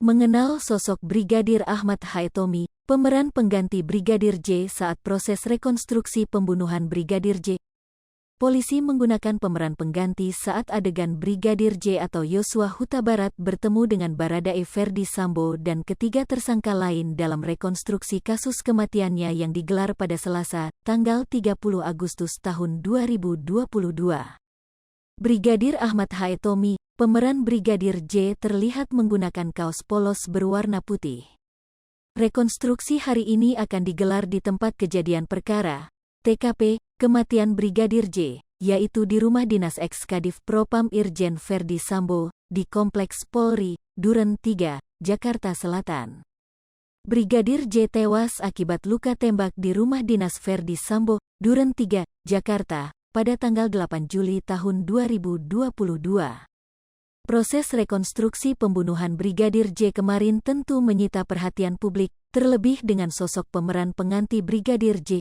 Mengenal sosok Brigadir Ahmad Haetomi, pemeran pengganti Brigadir J saat proses rekonstruksi pembunuhan Brigadir J. Polisi menggunakan pemeran pengganti saat adegan Brigadir J atau Yosua Huta Barat bertemu dengan Baradae Ferdi Sambo dan ketiga tersangka lain dalam rekonstruksi kasus kematiannya yang digelar pada Selasa, tanggal 30 Agustus tahun 2022. Brigadir Ahmad Haetomi, pemeran Brigadir J, terlihat menggunakan kaos polos berwarna putih. Rekonstruksi hari ini akan digelar di tempat kejadian perkara, TKP, kematian Brigadir J, yaitu di rumah dinas Ekskadif Propam Irjen Ferdi Sambo, di Kompleks Polri, Duren 3, Jakarta Selatan. Brigadir J tewas akibat luka tembak di rumah dinas Ferdi Sambo, Duren 3, Jakarta, pada tanggal 8 Juli tahun 2022. Proses rekonstruksi pembunuhan Brigadir J kemarin tentu menyita perhatian publik, terlebih dengan sosok pemeran pengganti Brigadir J.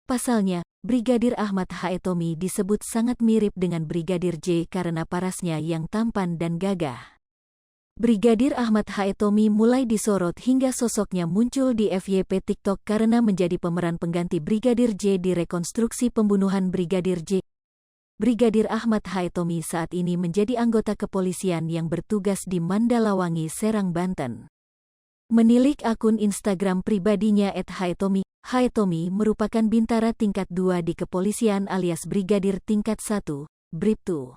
Pasalnya, Brigadir Ahmad Haetomi disebut sangat mirip dengan Brigadir J karena parasnya yang tampan dan gagah. Brigadir Ahmad Haetomi mulai disorot hingga sosoknya muncul di FYP TikTok karena menjadi pemeran pengganti Brigadir J di rekonstruksi pembunuhan Brigadir J. Brigadir Ahmad Haetomi saat ini menjadi anggota kepolisian yang bertugas di Mandalawangi, Serang, Banten. Menilik akun Instagram pribadinya @haetomi, Haetomi merupakan bintara tingkat 2 di kepolisian alias Brigadir tingkat 1, Bribtu.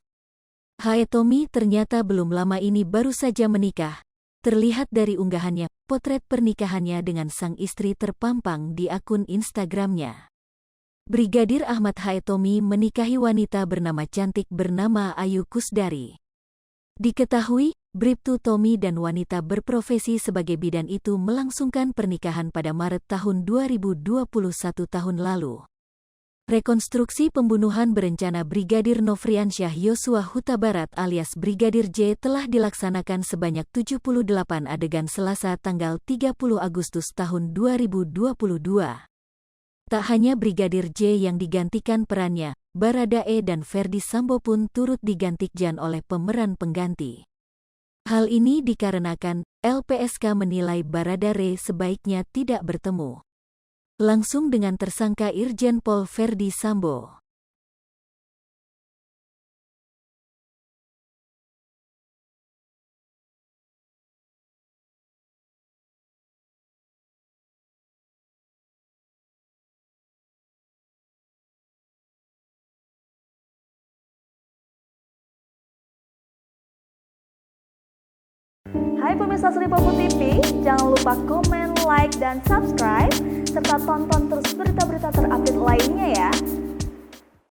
Haetomi ternyata belum lama ini baru saja menikah. Terlihat dari unggahannya, potret pernikahannya dengan sang istri terpampang di akun Instagramnya. Brigadir Ahmad Haetomi menikahi wanita bernama cantik bernama Ayu Kusdari. Diketahui, Bribtu Tommy dan wanita berprofesi sebagai bidan itu melangsungkan pernikahan pada Maret tahun 2021 tahun lalu. Rekonstruksi pembunuhan berencana Brigadir Nofriansyah Yosua Huta Barat alias Brigadir J telah dilaksanakan sebanyak 78 adegan Selasa tanggal 30 Agustus tahun 2022. Tak hanya Brigadir J yang digantikan perannya, Baradae dan Ferdi Sambo pun turut digantikan oleh pemeran pengganti. Hal ini dikarenakan LPSK menilai Baradae sebaiknya tidak bertemu langsung dengan tersangka Irjen Pol Ferdi Sambo. Hai pemirsa Sri Popo TV, jangan lupa komen, like, dan subscribe, serta tonton terus berita-berita terupdate lainnya